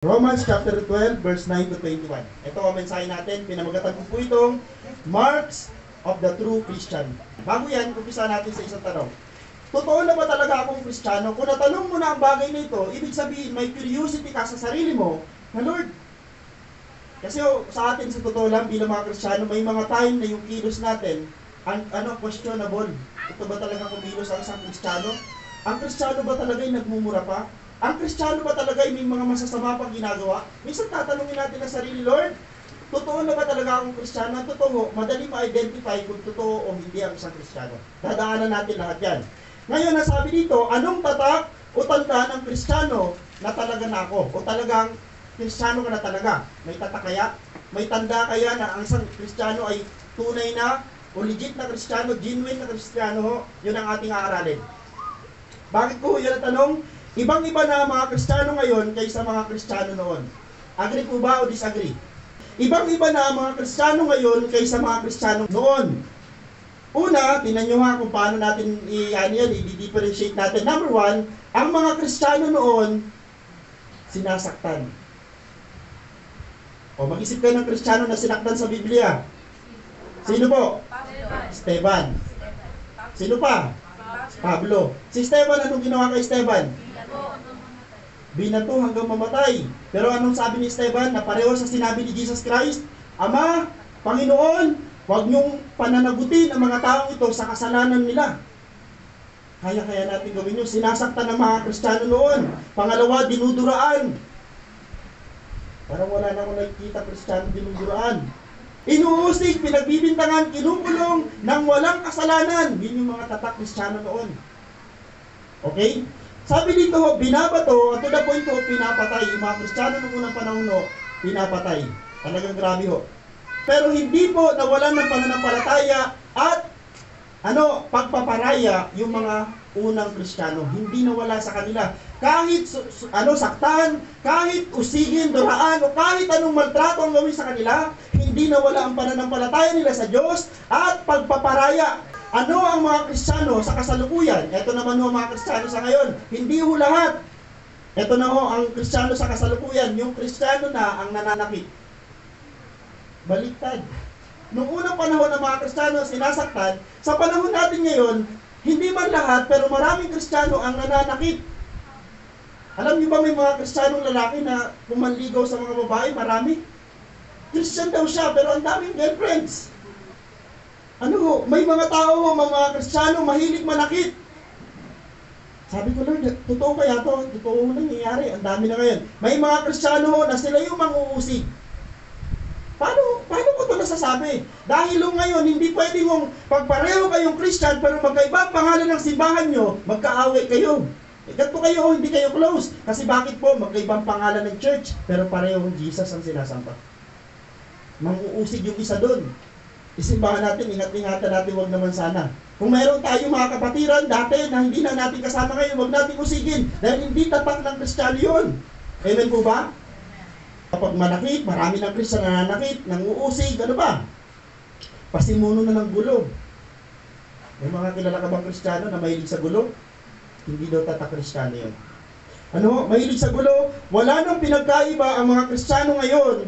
Romans chapter 12, verse 9 to 21. Ito ang mensahe natin. Pinamagatan ko po itong Marks of the True Christian. Bago yan, umpisa natin sa isang tanong. Totoo na ba talaga akong Kristiyano? Kung natanong mo na ang bagay na ito, ibig sabihin may curiosity ka sa sarili mo na Lord. Kasi sa atin sa totoo lang bilang mga Kristiyano, may mga time na yung kilos natin, questionable. Ito ba talaga kumilos ang isang Kristiyano? Ang Kristiyano ba talaga ay nagmumura pa? Ang Kristiyano ba talaga ay may mga masasama pang ginagawa? Minsan tatanungin natin ang sarili, Lord, totoo na ba talaga akong Kristiyano? Totoo, madali ma-identify kung totoo o hindi ang isang Kristiyano. Dadaanan natin lahat yan. Ngayon, nasabi dito, anong tatak o tanda ng Kristiyano na talaga na ako? O talagang Kristiyano ka na talaga? May tatak kaya? May tanda kaya na ang isang Kristiyano ay tunay na o legit na Kristiyano, genuine na Kristiyano? Yun ang ating aaralin. Bakit ko yun ang tanong? Ibang-iba na mga Kristiyano ngayon kaysa mga Kristiyano noon. Agree po ba o disagree? Ibang-iba na mga Kristiyano ngayon kaysa mga Kristiyano noon. Una, tingnan nyo ha kung paano natin i-differentiate natin. Number one, ang mga Kristiyano noon, sinasaktan. O mag-isip kayo ng Kristiyano na sinaktan sa Biblia. Sino po? Esteban. Sino pa? Pablo. Si Esteban, anong ginawa kay Esteban? Binato hanggang mamatay. Pero anong sabi ni Esteban na pareho sa sinabi ni Jesus Christ? Ama, Panginoon, huwag niyong pananagutin ang mga taong ito sa kasalanan nila. Kaya natin gawin yun. Sinasaktan ng mga Kristiyano noon. Pangalawa, dinuduraan. Parang wala na akong nakikita Kristiyano dinuduraan. Inuusig, pinagbibintangan, kinukulong ng walang kasalanan. Yun yung mga tatak Kristiyano noon. Okay? Sabi dito, binabato, at to the point ko, pinapatay. Yung mga Kristiyano noong unang panahon, pinapatay. Talagang grabe ho. Pero hindi po nawalan ng pananampalataya at pagpaparaya yung mga unang Kristiyano. Hindi nawala sa kanila. Kahit saktan, kahit usigin, duraan, o kahit anong maltrato ang gawin sa kanila, hindi nawala ang pananampalataya nila sa Diyos at pagpaparaya. Ano ang mga Kristiyano sa kasalukuyan? Ito naman ho mga Kristiyano sa ngayon. Hindi ho lahat. Ito na ho ang Kristiyano sa kasalukuyan. Yung Kristiyano na ang nananakit. Baliktad. Noong unang panahon ng mga Kristiyano sinasaktan, sa panahon natin ngayon, hindi man lahat, pero maraming Kristiyano ang nananakit. Alam niyo ba may mga Kristiyanong lalaki na pumanligaw sa mga babae? Marami. Christian daw siya, pero ang daming girlfriends. May mga tao, mga Kristiyano, mahilig manakit. Sabi ko, Lord, totoo kaya to? Totoo nangyayari. Ang dami na ngayon. May mga Kristiyano na sila yung manguusig. Paano ko ito nasasabi? Dahil ngayon, hindi pwede mong pagpareho kayong Christian, pero magkaiba pangalan ng simbahan nyo, magkaaway kayo. Ganito kayo, hindi kayo close. Kasi bakit po? Magkaibang pangalan ng church, pero parehong Jesus ang sinasampa. Manguusig yung isa doon. Isimbahan natin, ingat-ingatan natin, wag naman sana. Kung mayroon tayo mga kapatiran dati na hindi na natin kasama ngayon, wag natin usigin. Dahil hindi tatak ng Kristiyano yun. Amen po ba? Kapag manakit, marami ng Kristiyano na nanakit, nanguusig, ano ba? Pasimuno na ng gulo. May mga kilala ka bang Kristiyano na mahilig sa gulo? Hindi daw tatak Kristiyano yun. Mahilig sa gulo, wala nang pinagkaiba ang mga Kristiyano ngayon.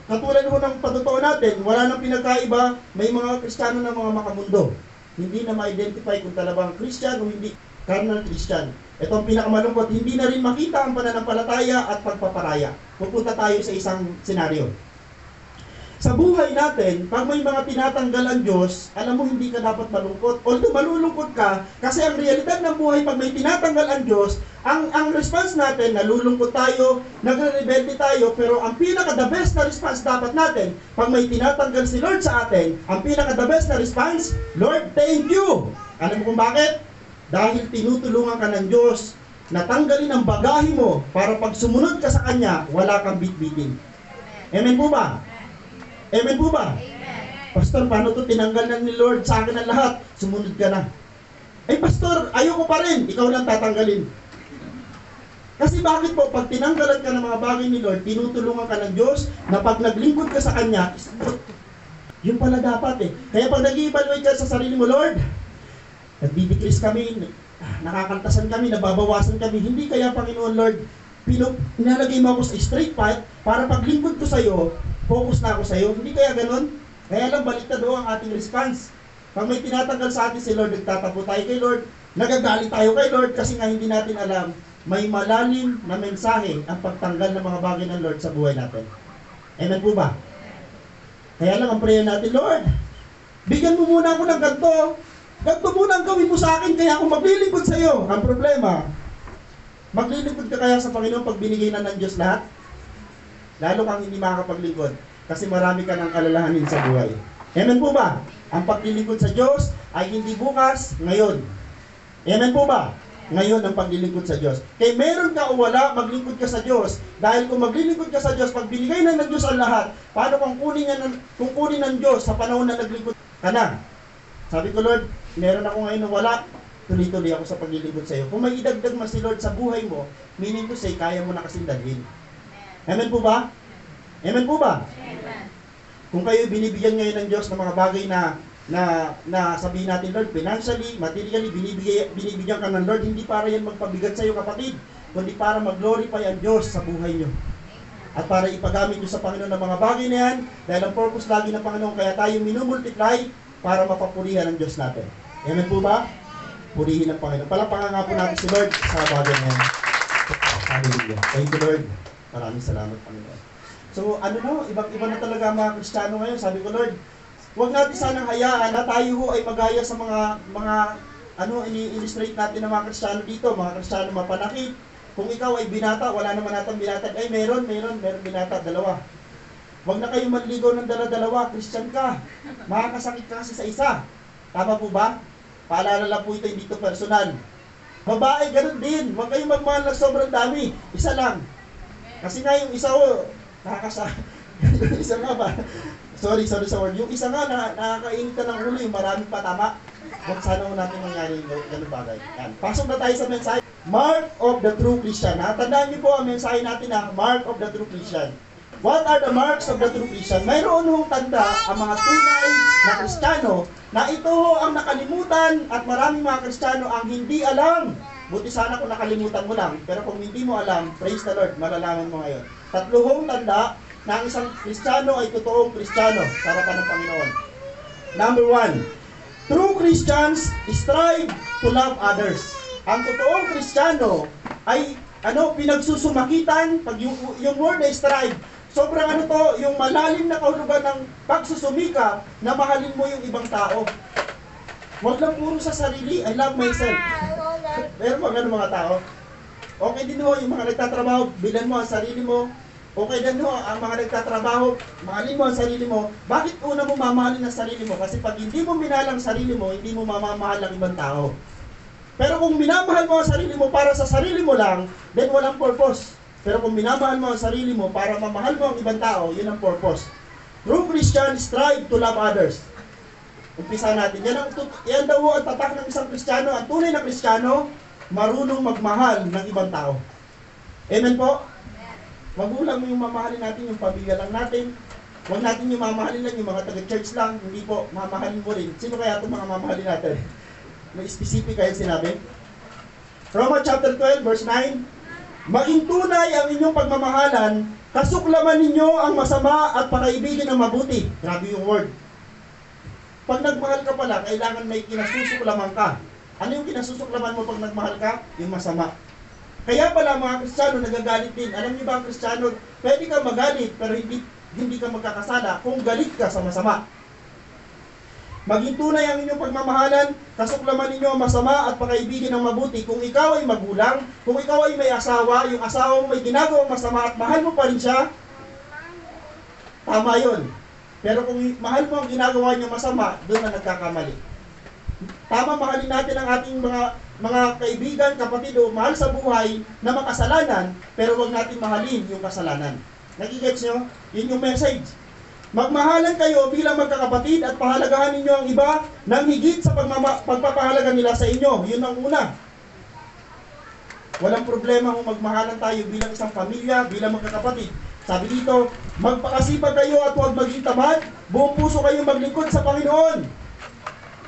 Katulad ng patutuo natin, wala nang pinagkaiba, may mga Kristiyano na mga makamundo. Hindi na ma-identify kung talagang Christian o hindi carnal Christian. Ito ang pinakamalungkot, hindi na rin makita ang pananampalataya at pagpaparaya. Pupunta tayo sa isang senaryo. Sa buhay natin, pag may mga tinatanggal ang Diyos, alam mo hindi ka dapat malungkot. Although malulungkot ka, kasi ang realidad ng buhay pag may tinatanggal ang Diyos, ang response natin, nalulungkot tayo, nagre-rebelde tayo, pero ang pinaka-the best na response dapat natin, pag may tinatanggal si Lord sa atin, ang pinaka-the best na response, Lord, thank you! Alam mo kung bakit? Dahil tinutulungan ka ng Diyos na tanggalin ang bagahe mo para pag sumunod ka sa Kanya, wala kang bitbitin. Amen po ba? Amen po ba? Amen. Pastor, paano to tinanggal na ni Lord sa akin ang lahat? Sumunod ka na. Ay pastor, ayoko pa rin. Ikaw lang tatanggalin. Kasi bakit po, pag tinanggalan ka ng mga bagay ni Lord, tinutulungan ka ng Diyos na pag naglingkod ka sa Kanya, yun pala dapat eh. Kaya pag nag-i-evaluate ka sa sarili mo, Lord, nagdi-decrease kami, nakakantasan kami, nababawasan kami, hindi kaya Panginoon Lord, Inalagay mo ako sa straight path para paglingkod ko sa'yo, focus na ako sa'yo. Hindi kaya ganun? Kaya lang baliktad ang ating response. Pag may tinatanggal sa atin si Lord, nagtatapo tayo kay Lord, nagagalit tayo kay Lord kasi nga hindi natin alam, may malalim na mensahe ang pagtanggal ng mga bagay ng Lord sa buhay natin. Amen po ba? Kaya lang ang prayer natin, Lord, bigyan mo muna ako ng ganito. Ganito muna ang gawin mo sa akin, kaya ako maglilingkod sa iyo. Ang problema, maglilingkod ka kaya sa Panginoon pag binigay na ng Diyos lahat? Lalo kang hindi makakapaglingkod kasi marami ka ng alalahanin sa buhay. Amen po ba? Ang paglilingkod sa Diyos ay hindi bukas, ngayon. Amen po ba? Ngayon ang paglilingkod sa Diyos. Kaya meron ka o wala, maglingkod ka sa Diyos. Dahil kung maglilingkod ka sa Diyos, pag binigay na ng Diyos ang lahat, paano kung kunin ng Diyos sa panahon na naglingkod ka na? Sabi ko, Lord, meron ako ngayon na wala, tuloy-tuloy ako sa paglilingkod sa iyo. Kung may idagdag man si Lord sa buhay mo, meaning to say, kaya mo na kasing dalhin. Amen po ba? Amen po ba? Amen. Kung kayo binibigyan ngayon ng Diyos ng mga bagay na sabihin natin, Lord, financially, materially, binibigyan ka ng Lord, hindi para yan magpabigat sa iyo, kapatid, kundi para mag-glorify ang Diyos sa buhay nyo. At para ipagamit nyo sa Panginoon ng mga bagay na yan, dahil ang purpose lagi ng Panginoon, kaya tayo minumultiply para mapapurihan ng Diyos natin. Amen po ba? Purihin ng Panginoon. Palapakan nga po natin si Lord sa bagay na yan. Hallelujah. Thank you, Lord. Maraming salamat, Panginoon. So, ibang-iba na talaga mga Kristiyano ngayon. Sabi ko, Lord, huwag natin sanang hayaan na tayo ho ay magaya sa ini-illustrate natin ng mga Kristiyano dito, mga Kristiyano mapanakit. Kung ikaw ay binata, wala naman natang binata. Ay, meron binata, dalawa. Huwag na kayong manligaw ng dala-dalawa, Christian ka. Makakasakit ka kasi sa isa. Tama po ba? Paalala lang po ito, hindi ito personal. Babae, ganun din. Huwag kayong magmahal ng sobrang dami. Isa lang. Kasi nga yung isa isa nga ba? Sorry sa word. Yung isa nga, nakakainit ka ng ulo, yung maraming patama. Huwag sana mo natin mangyari yung ganun bagay. Yan. Pasok na tayo sa mensahe. Mark of the true Christian. Tandaan niyo po ang mensahe natin na Mark of the true Christian. What are the marks of the true Christian? Mayroon hong tanda ang mga tunay na Kristiyano na ito ho ang nakalimutan at maraming mga Kristiyano ang hindi alam. Buti sana kung nakalimutan mo lang. Pero kung hindi mo alam, praise the Lord, malalaman mo ngayon. Tatlo hong tanda na ang isang Kristiyano ay totoong Kristiyano sa harapan ng Panginoon. Number 1, true Christians strive to love others. Ang totoong Kristiyano ay pinagsusumakitan, pag yung word na strive, sobrang yung malalim na kahulugan ng pagsusumikap na mahalin mo yung ibang tao. Huwag lang puro sa sarili, I love myself. Pero mga tao, okay din ho, yung mga nagtatrabaho, bilan mo ang sarili mo. Okay din ho, ang mga nagtatrabaho, mahalin mo ang sarili mo. Bakit una mo mamahalin ang sarili mo? Kasi pag hindi mo minahal ang sarili mo, hindi mo mamamahal ang ibang tao. Pero kung minamahal mo ang sarili mo para sa sarili mo lang, then walang purpose. Pero kung minamahal mo ang sarili mo para mamahal mo ang ibang tao, yun ang purpose. True Christians strive to love others. Umpisa natin. Yan daw ang tatak ng isang Kristiyano. Ang tunay na Kristiyano, marunong magmahal ng ibang tao. Amen po? Magulang mo yung mamahalin natin, yung pamilya lang natin. Huwag natin yung mamahalin lang, yung mga taga-church lang. Hindi po, mamahalin mo rin. Sino kaya itong mga mamahalin natin? May specific kayo sinabi? Romans chapter 12, verse 9. Maging tunay ang inyong pagmamahalan, kasuklaman ninyo ang masama at pakaibigin ng mabuti. Grabe yung word. Pag nagmahal ka pala, kailangan may kinasusuklaman ka. Ano yung kinasusuklaman mo pag nagmahal ka? Yung masama. Kaya pala mga Kristiyano nagagalit din. Alam niyo ba ang Kristiyano, pwede ka magalit pero hindi ka magkakasala kung galit ka sa masama. Maging tunay ang inyong pagmamahalan, kasuklaman ninyo ang masama at pakaibigin ng mabuti. Kung ikaw ay magulang, kung ikaw ay may asawa, yung asawa mo may ginagawang masama at mahal mo pa rin siya, tama yun. Pero kung mahal mo ang ginagawa niyo masama, doon na nagkakamali. Tama, mahalin natin ang ating mga kaibigan, kapatid o mahal sa buhay na makasalanan, pero huwag natin mahalin yung kasalanan. Nagigets nyo? Yun yung message. Magmahalan kayo bilang magkakapatid at pahalagahan ninyo ang iba nang higit sa pagpapahalaga nila sa inyo. Yun ang una. Walang problema kung magmahalan tayo bilang isang pamilya, bilang magkakapatid. Sabi dito, magpakasipag kayo at huwag maging tamad, buong puso kayo maglingkod sa Panginoon.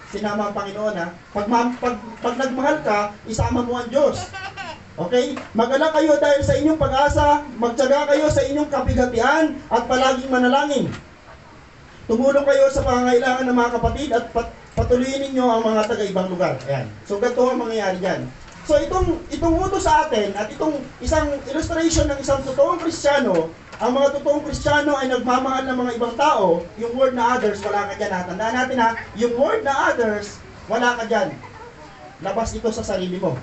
Sinama ang Panginoon ha. Pag nagmahal ka, isama mo ang Diyos. Okay? Mag-alala kayo dahil sa inyong pag-asa, magtiyaga kayo sa inyong kabigatian at palaging manalangin. Tumulong kayo sa pangangailangan ng mga kapatid at patuloyin ninyo ang mga taga-ibang lugar. Ayan. So, ganito ang mangyayari dyan. So, itong utos sa atin at itong isang illustration ng isang totoong Kristiyano, ang mga totoong Kristiyano ay nagmamahal ng mga ibang tao. Yung word na others, wala ka dyan. Tandaan natin ha, yung word na others, wala ka dyan. Labas ito sa sarili mo.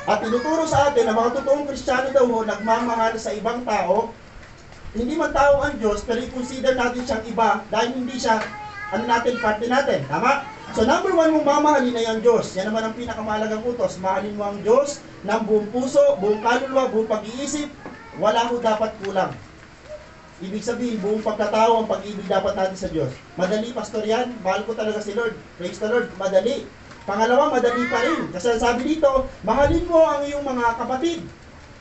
At tinuturo sa atin na mga totoong Kristiyano daw nagmamahal sa ibang tao. Hindi man tao ang Diyos, pero i-consider natin siyang iba dahil hindi siya, parte natin. Tama? So number one, mong mamahalin ay ang Diyos. Yan naman ang pinakamahalagang utos. Mahalin mo ang Diyos ng buong puso, buong kaluluwa, buong pag-iisip. Wala ho dapat kulang. Ibig sabihin, buong pagkatao ang pag-ibig dapat natin sa Diyos. Madali, pastor yan. Mahal ko talaga si Lord. Praise the Lord. Madali. Pangalawa, madali pa rin. Kasi sabi dito, mahalin mo ang iyong mga kapatid.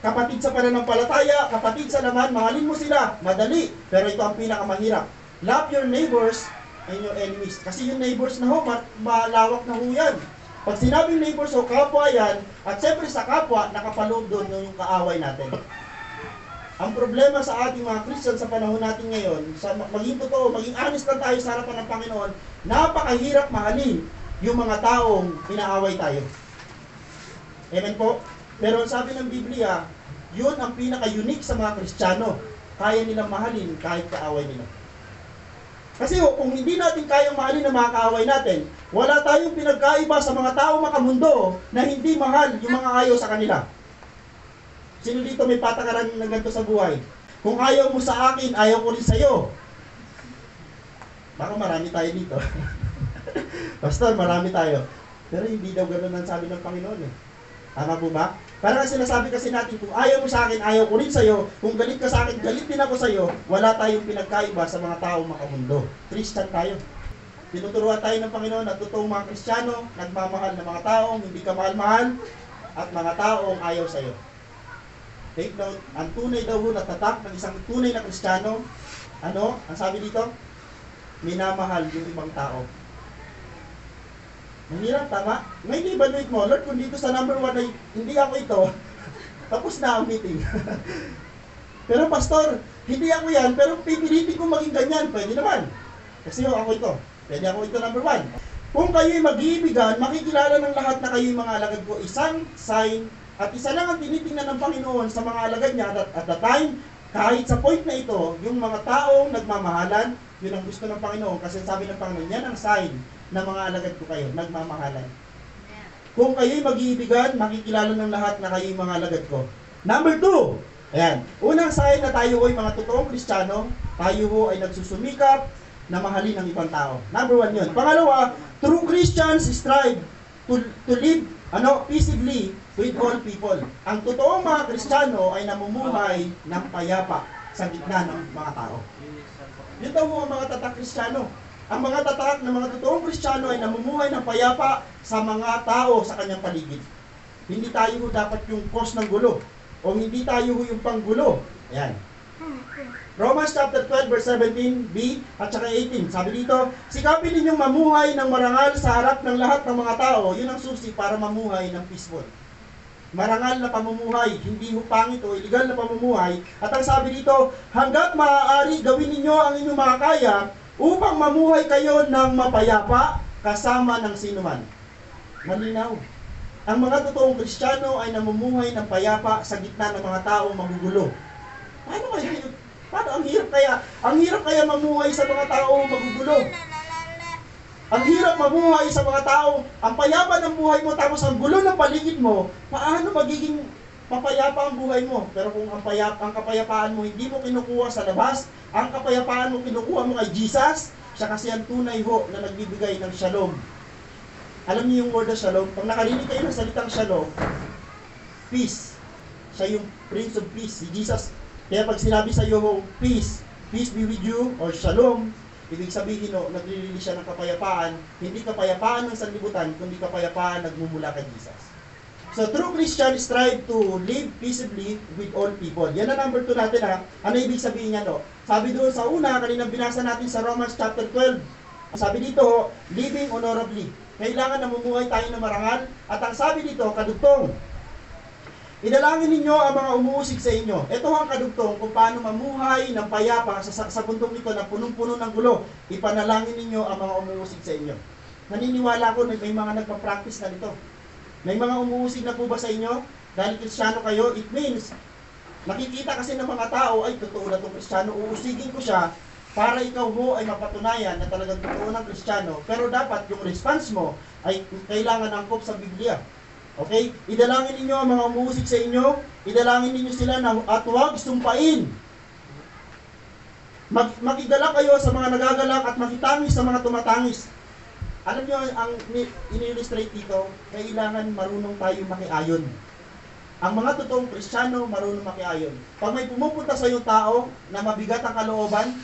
Kapatid sa pananampalataya, kapatid sa laman, mahalin mo sila. Madali. Pero ito ang pinakamahirap. Love your neighbors and your enemies. Kasi yung neighbors na ho, malawak na ho yan. Pag sinabing neighbors o kapwa yan, at siyempre sa kapwa, nakapaloob doon yung kaaway natin. Ang problema sa ating mga Christian sa panahon natin ngayon, maging totoo, maging honest lang tayo sa harapan ng Panginoon, napakahirap mahalin yung mga taong pinaaway tayo. Amen po? Pero sabi ng Biblia, yun ang pinaka-unique sa mga Kristiyano. Kaya nilang mahalin kahit kaaway nila. Kasi kung hindi natin kayang mahalin ang mga kaaway natin, wala tayong pinagkaiba sa mga tao makamundo na hindi mahal yung mga ayaw sa kanila. Sino dito may patakaran na ganito sa buhay? Kung ayaw mo sa akin, ayaw ko rin sa'yo. Baka marami tayo dito. Pastor, marami tayo. Pero hindi daw ganoon ang sabi ng Panginoon eh. Tama po ba? Parang sinasabi kasi natin, kung ayaw mo sa akin, ayaw ko rin sa'yo. Kung galit ka sa akin, galit din ako sa'yo. Wala tayong pinagkaiba sa mga tao makamundo. Christian tayo. Tinuturuan tayo ng Panginoon at totoong mga Kristiyano, nagmamahal ng mga taong hindi ka mahal-mahal at mga taong ayaw sa'yo. Take note, ang tunay daw na tatak ng isang tunay na Kristiyano, ano? Ang sabi dito? Minamahal yung ibang tao. Mahirap, tama? Ngayon i-evaluate mo, Lord, kung dito sa number 1 ay hindi ako ito, tapos na ang meeting. Pero pastor, hindi ako yan, pero pipilitin ko maging ganyan, pwede naman. Kasi ako ito, pwede ako ito number 1. Kung kayo'y mag-iibigan, makikilala ng lahat na kayo'y mga alagad ko, isang sign, at isa lang ang tinitingnan ng Panginoon sa mga alagad niya at the time, kahit sa point na ito, yung mga taong nagmamahalan, yun ang gusto ng Panginoon. Kasi sabi ng Panginoon, yan ang sign na mga alagad ko kayo, nagmamahalan. Kung kayo'y mag-iibigan, makikilala ng lahat na kayo'y mga alagad ko. Number 2, ayan, unang sign na tayo ay mga totoong Kristiyano, tayo ay nagsusumikap na mahalin ang ibang tao. Number 1 yun. Pangalawa, true Christians strive to live peaceably with all people. Ang totoong mga Kristiyano ay namumuhay ng payapa sa gitna ng mga tao. Yun daw ang mga tatak Kristiyano. Ang mga tatak ng mga totoong Kristiyano ay namumuhay ng payapa sa mga tao sa kanyang paligid. Hindi tayo dapat yung cause ng gulo o hindi tayo yung panggulo. Ayan. Romans chapter 12 verse 17b at saka 18. Sabi dito, sikapin ninyong mamuhay ng marangal sa harap ng lahat ng mga tao. Yun ang susi para mamuhay ng peaceful. Marangal na pamumuhay, hindi pangit o illegal na pamumuhay. At ang sabi dito, hanggat maaari gawin ninyo ang inyong mga kaya upang mamuhay kayo ng mapayapa kasama ng sinuman. Malinaw. Ang mga totoong Kristiyano ay namumuhay ng payapa sa gitna ng mga taong magugulo. Paano kaya yun? Paano? Ang hirap kaya mamuhay sa mga taong magugulo. Ang hirap mamuhay sa mga tao, ang payapa ng buhay mo tapos ang gulo ng paligid mo, paano magiging papayapa ang buhay mo? Pero kung ang kapayapaan mo hindi mo kinukuha sa labas, ang kapayapaan mo kinukuha mo kay Jesus, siya kasi ang tunay ho na nagbibigay ng shalom. Alam niyo yung word na shalom? Pag nakarinig kayo ng salitang shalom, peace. Siya yung Prince of Peace, si Jesus. Kaya pag sinabi sa iyo, peace be with you, or shalom, ibig sabihin, nagre-release siya ng kapayapaan, hindi kapayapaan ng sanlibutan, kundi kapayapaan nagmumula kay Jesus. So, true Christian strive to live peaceably with all people. Yan ang number 2 natin ha. Ano ibig sabihin niya Sabi doon sa una, kanina binasa natin sa Romans chapter 12. Sabi dito, living honorably. Kailangan namumuhay tayo ng marangal. At ang sabi dito, kadugtong, Idalangin ninyo ang mga umuusig sa inyo. Ito ang kadugtong kung paano mamuhay ng payapa sa bundok nito na punong-puno ng gulo. Ipanalangin ninyo ang mga umuusig sa inyo. Naniniwala ko na may mga nagpa-practice na nito. May mga umuusig na po ba sa inyo? Dahil Kristiyano kayo, it means, nakikita kasi ng mga tao, ay totoo na itong Kristiyano, uusigin ko siya para ikaw ho ay mapatunayan na talagang totoo ng Kristiyano. Pero dapat yung response mo ay kailangan angkop sa Biblia. Okay? Idalangin ninyo ang mga umuusig sa inyo, idalangin ninyo sila at huwag sumpain. Makidala kayo sa mga nagagalak at makitangis sa mga tumatangis. Alam nyo, ang in-illustrate dito, kailangan marunong tayo makiayon. Ang mga totoong Kristiyano, marunong makiayon. Pag may pumupunta sa iyong tao na mabigat ang kalooban,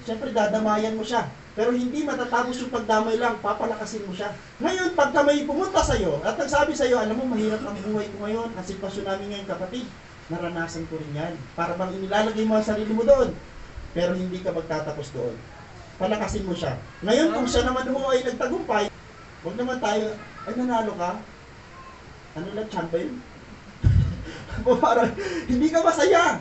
siyempre dadamayan mo siya. Pero hindi matatapos yung pagdamay lang, papalakasin mo siya. Ngayon, pagka may pumunta sa iyo at nagsabi sa iyo, alam mo, mahirap ang buhay ko ngayon, ang sitwasyon namin ngayon, kapatid, naranasan ko rin yan. Para bang inilalagay mo ang sarili mo doon, pero hindi ka magtatapos doon. Palakasin mo siya. Ngayon, kung siya naman ho ay nagtagumpay, huwag naman tayo, ay nanalo ka? Ano lang, champion? Parang, hindi ka masaya.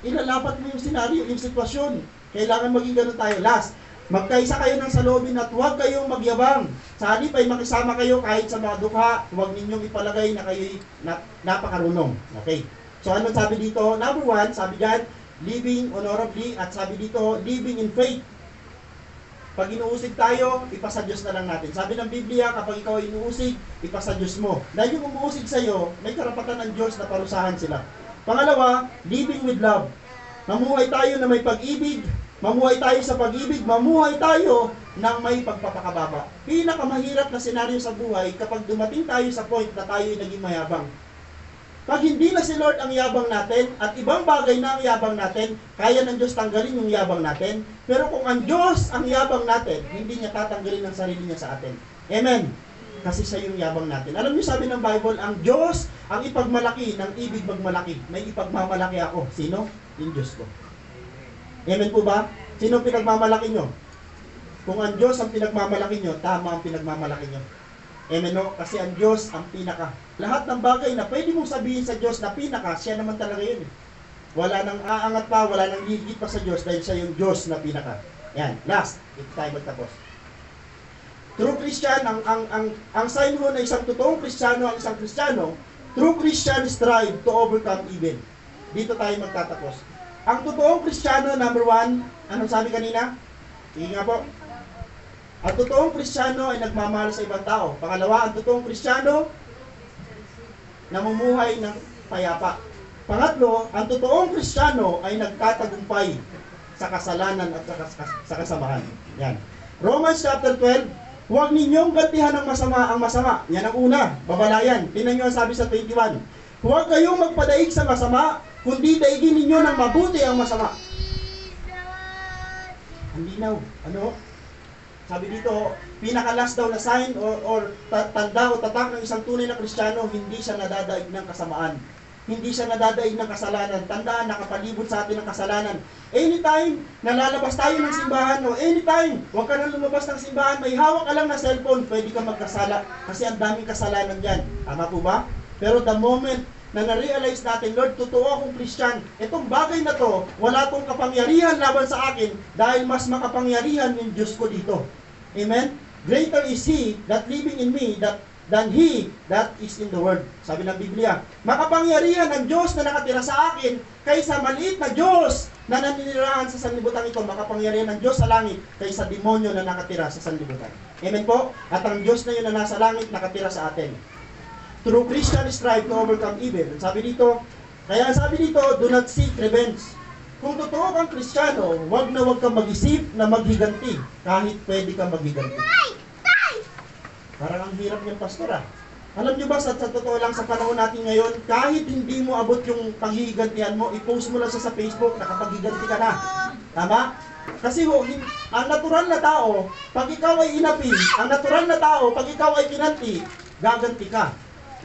Ilalapat mo yung senaryo, yung sitwasyon. Kailangan maging ganun tayo. Last, magkaisa kayo ng saloobin at huwag kayong magyabang. Sa halip ay makisama kayo kahit sa mga dukha, huwag ninyong ipalagay na kayo'y napakarunong. Okay. So ano sabi dito? Number 1, sabi dyan, living honorably, at sabi dito, living in faith. Pag inuusig tayo, ipasa Diyos na lang natin. Sabi ng Biblia, kapag ikaw ay inuusig, ipasa Diyos mo. Dahil yung umuusig sa'yo, may karapatan ng Diyos na parusahan sila. Pangalawa, living with love. Mamuhay tayo na may pag-ibig, mamuhay tayo sa pag-ibig, mamuhay tayo ng may pagpapakababa. Pinakamahirap na senaryo sa buhay kapag dumating tayo sa point na tayo ay naging mayabang. Pag hindi na si Lord ang yabang natin at ibang bagay na ang yabang natin, kaya ng Diyos tanggalin yung yabang natin. Pero kung ang Diyos ang yabang natin, hindi niya tatanggalin ang sarili niya sa atin. Amen. Kasi siya yung yabang natin. Alam niyo sabi ng Bible, ang Diyos ang ipagmalaki ng ibig magmalaki. May ipagmamalaki ako. Sino? Yung Diyos ko. Amen po ba? Sino pinagmamalaki nyo? Kung ang Diyos ang pinagmamalaki nyo, tama ang pinagmamalaki nyo. Amen no? Kasi ang Diyos ang pinaka. Lahat ng bagay na pwede mong sabihin sa Diyos na pinaka, siya naman talaga yun. Wala nang aangat pa, wala nang higit pa sa Diyos dahil siya yung Diyos na pinaka. Yan, last, ito tayo magtapos. True Christian, ang sign ho na isang totoong Kristiyano, ang isang Kristiyano, true Christian strive to overcome evil. Dito tayo magtatapos. Ang totoong Kristiyano, number 1, anong sabi kanina? Sige nga po. Ang totoong Kristiyano ay nagmamahal sa ibang tao. Pangalawa, ang totoong Kristiyano, namumuhay ng payapa. Pangatlo, ang totoong Kristiyano ay nagtatagumpay sa kasalanan at sa kasamahan. Yan. Romans chapter 12, huwag ninyong gantihan ng masama ang masama. Yan ang una, babalayan. Tingnan nyo ang sabi sa 21. Huwag kayong magpadaig sa masama, kundi daigin ninyo ng mabuti ang masama. Ang linaw. Ano? Sabi dito, pinakalas daw na sign or tanda o tatak ng isang tunay na Kristiyano, hindi siya nadadaig ng kasamaan. Hindi siya nadadaig ng kasalanan. Tandaan, nakapalibot sa atin ng kasalanan. Anytime na lalabas tayo ng simbahan, o anytime, huwag ka nang lumabas ng simbahan, may hawak ka lang na cellphone, pwede ka magkasala. Kasi ang daming kasalanan dyan. Tama po ba? Pero the moment na na-realize natin, Lord, totoo akong Christian, itong bagay na to, wala tong kapangyarihan laban sa akin, dahil mas makapangyarihan yung Diyos ko dito. Amen? Greater is He that living in me than He that is in the world. Sabi ng Biblia, makapangyarihan ang Diyos na nakatira sa akin kaysa maliit na Diyos na naninirahan sa sanlibutan ito. Makapangyarihan ng Diyos sa langit kaysa demonyo na nakatira sa sanlibutan. Amen po? At ang Diyos na yun na nasa langit nakatira sa atin. True Christian strive to overcome evil. Sabi dito, kaya sabi dito, do not seek revenge. Kung totoo kang Kristiyano, wag kang mag-isip na maghiganti kahit pwede kang maghiganti. Parang ang hirap niyang pastor ah. Alam niyo ba, sa totoo lang sa panahon natin ngayon, kahit hindi mo abot yung paghihigantihan mo, i-post mo lang sa Facebook, nakapaghiganti ka na. Tama? Kasi ang natural na tao, pag ikaw ay inapi, ang natural na tao, pag ikaw ay kinanti, gaganti ka.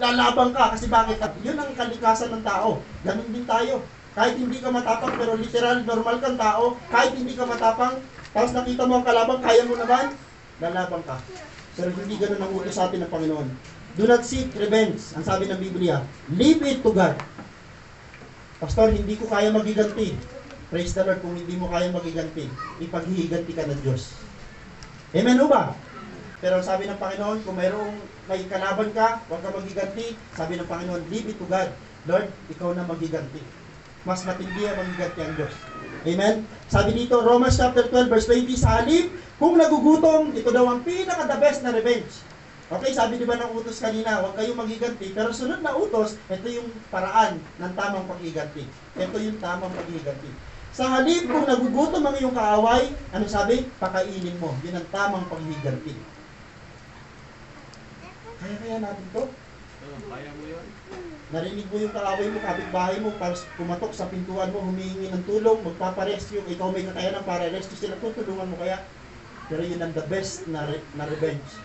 Lalabang ka, kasi bakit? Yun ang kalikasan ng tao. Ganun din tayo. Kahit hindi ka matapang, pero literal, normal kang tao, kahit hindi ka matapang, tapos nakita mo ang kalabang, kaya mo naman, lalabang ka. Pero hindi ganun ang utos sa atin ng Panginoon. Do not seek revenge. Ang sabi ng Biblia, leave it to God. Pastor, hindi ko kaya magiganti. Praise the Lord, kung hindi mo kaya magiganti, ipaghihiganti ka ng Diyos. Amen o ba? Pero sabi ng Panginoon, kung may kalaban ka, huwag ka magiganti. Sabi ng Panginoon, leave it to God. Lord, ikaw na magiganti. Mas matindi ang magiganti ang Diyos. Amen? Sabi dito, Romans chapter 12, verse 20, sa halip, kung nagugutom, ito daw ang pinaka-the best na revenge. Okay, sabi di ba ng utos kanina, huwag kayong magiganti. Pero sunod na utos, ito yung paraan ng tamang paghiganti. Ito yung tamang paghiganti. Sa halip, kung nagugutom ang iyong kaaway, ano sabi? Pakainin mo. Yun ang tamang paghiganti. Kaya natin to? Kaya mo yun? Narinig mo yung kaaway mo, kapitbahay mo, para pumatok sa pintuan mo, humihingi ng tulong, magpaparescue, ikaw may kakayanan para rescue sila, tutulungan mo kaya. Pero yun ang the best na revenge.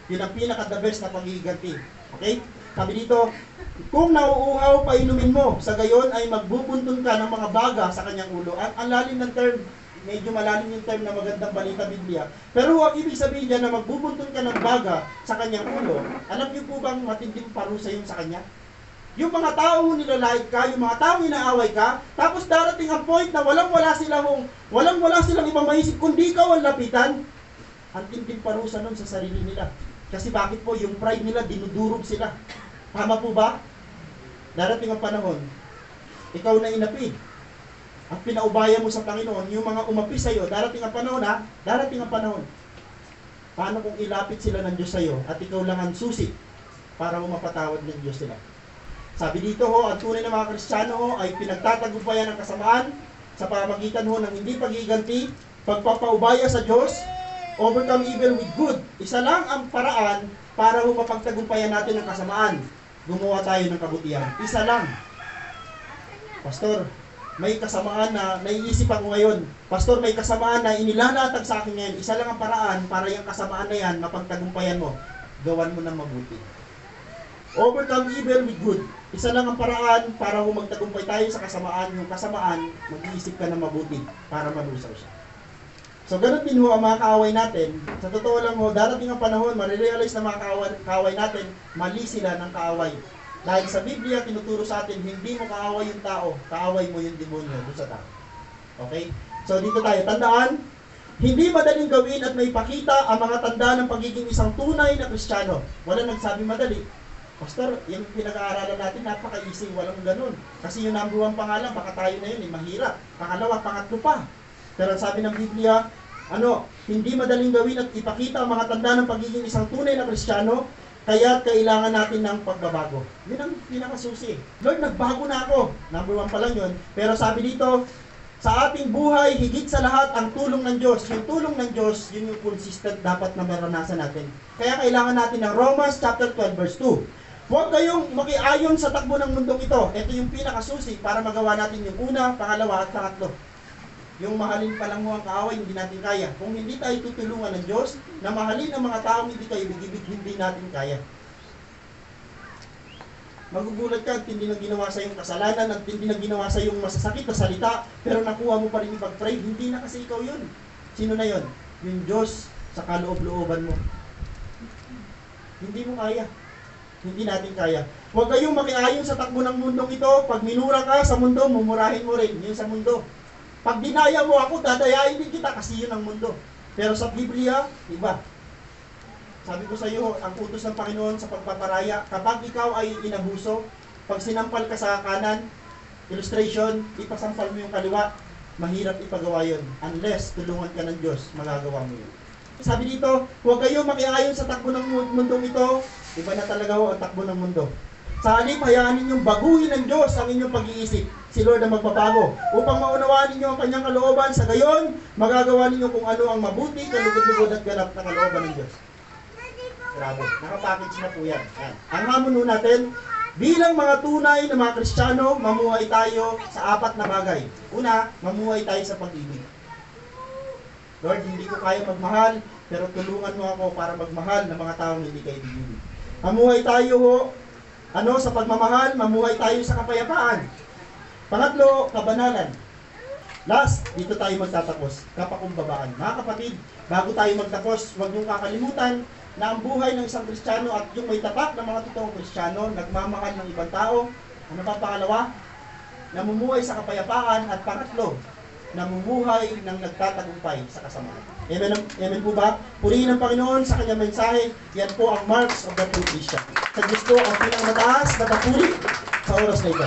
Yun ang pinaka-the best na paghiganti. Okay? Sabi dito, kung nauuhaw, painumin mo. Sa gayon ay magbubuntun ka ng mga baga sa kanyang ulo. Ang lalim ng term, medyo malalim yung term na magandang balita Biblia. Pero huwag ibig sabihin niya na magbubuntun ka ng baga sa kanyang ulo. Alam niyo po bang matinding parusa yung sa kanya? Yung mga taong nilalait ka, yung mga taong inaaway ka, tapos darating ang point na walang-wala silang ibang maisip, kundi ikaw ang lapitan. Ang tinding parusa nun sa sarili nila. Kasi bakit po, yung pride nila, dinudurog sila. Tama po ba? Darating ang panahon, ikaw na inapi. Ang pinaubaya mo sa Panginoon, yung mga umapi sa'yo, darating ang panahon ha, darating ang panahon. Paano kung ilapit sila ng Diyos sa'yo at ikaw lang ang susi para mo mapatawad ng Diyos sila? Sabi dito ho, ang tunay ng mga Kristiyano ho ay pinagtatagumpayan ng kasamaan sa pamamagitan ho ng hindi paghiganti, pagpapaubaya sa Diyos, overcome evil with good. Isa lang ang paraan para ho mapagtagumpayan natin ang kasamaan. Gumawa tayo ng kabutihan. Isa lang. Pastor, may kasamaan na naiisip ako ngayon. Pastor, may kasamaan na inilalatag sa akin ngayon. Isa lang ang paraan para yung kasamaan na yan, mapagtagumpayan mo. Gawan mo ng mabuti. Overcome evil with good. Isa lang ang paraan para ho magtagumpay tayo sa kasamaan. Yung kasamaan, mag-iisip ka ng mabuti para malusaw siya. So, ganun din ho ang mga kaaway natin. Sa totoo lang ho, darating ang panahon, marirealize na mga kaaway natin, mali sila ng kaaway. Dahil sa Biblia, tinuturo sa atin, hindi mo kaaway yung tao, kaaway mo yung demonyo doon sa tao. Okay? So, dito tayo. Tandaan, hindi madaling gawin at may pakita ang mga tanda ng pagiging isang tunay na Kristiyano. Wala nagsabi madali. Pastor, yung pinag-aaralan natin, napaka-easy, walang ganun. Kasi yung number 1 pangalan, baka tayo na yun, mahirap. Pangalawa, pangatlo pa. Pero sabi ng Biblia, hindi madaling gawin at ipakita ang mga tanda ng pagiging isang tunay na Kristiyano, kaya kailangan natin ng pagbabago. Yun ang pinakasusi. Lord, nagbago na ako. Number 1 pa lang yun. Pero sabi dito, sa ating buhay, higit sa lahat, ang tulong ng Diyos. Yung tulong ng Diyos, yun yung consistent dapat na maranasan natin. Kaya kailangan natin ng Romans chapter 12, verse 2. Huwag kayong makiayon sa takbo ng mundong ito. Ito yung pinakasusi para magawa natin yung una, pangalawa, at pangatlo. Yung mahalin pa lang mo ang kaaway, hindi natin kaya. Kung hindi tayo tutulungan ng Diyos, na mahalin ang mga taong hindi tayo ibig-ibig, hindi natin kaya. Magugulat ka, at hindi na ginawa sa yung kasalanan, at hindi na ginawa sa yung masasakit na salita, pero nakuha mo pa rin ipag-pray, hindi na kasi ikaw yun. Sino na yun? Yung Diyos sa kaloob-looban mo. Hindi mo kaya. Hindi natin kaya. Huwag kayong makiayon sa takbo ng mundong ito. Pag minura ka sa mundo, mumurahin mo rin yun sa mundo. Pag dinaya mo ako, dadayain din kita kasi yun ang mundo. Pero sa Biblia, iba. Sabi ko sa iyo, ang utos ng Panginoon sa pagpaparaya, kapag ikaw ay inabuso, pag sinampal ka sa kanan, illustration, ipasampal mo yung kaliwa, mahirap ipagawa yun. Unless tulungan ka ng Diyos, magagawa mo yun. Sabi dito, huwag kayo makiayon sa takbo ng mundong ito. Iba na talaga ho ang takbo ng mundo. Sa halip, hayaan ninyong baguhin ng Diyos ang inyong pag-iisip. Si Lord ang magbabago. Upang maunawaan ninyo ang kanyang kalooban, sa gayon, magagawa ninyo kung ano ang mabuti, kalugod-lugod at ganap na kalooban ng Diyos. Grabe. Nakapackage na po yan. Ayan. Ang hamon natin, bilang mga tunay na mga Kristiyano, mamuhay tayo sa 4 na bagay. Una, mamuhay tayo sa pag-ibig. Lord, hindi ko kaya magmahal, pero tulungan mo ako para magmahal ng mga taong hindi kayo ibig. Mamuhay tayo ho, sa pagmamahal, mamuhay tayo sa kapayapaan. Pangatlo, kabanalan. Last, dito tayo magtatapos, kapakumbabaan. Mga kapatid, bago tayo magtapos, huwag niyong kakalimutan na ang buhay ng isang Kristiyano at yung may tatak ng mga totoong Kristiyano, nagmamahal ng ibang tao. Ano pa pangalawa? Namumuhay sa kapayapaan at pangatlo, namumuhay ng nagtatagumpay sa kasamaan. Amen, amen po ba? Purihin ng Panginoon sa kanyang mensahe. Yan po ang marks of the true Christian. Sa Diyos po ang pinakmataas na papuri sa oras na ito.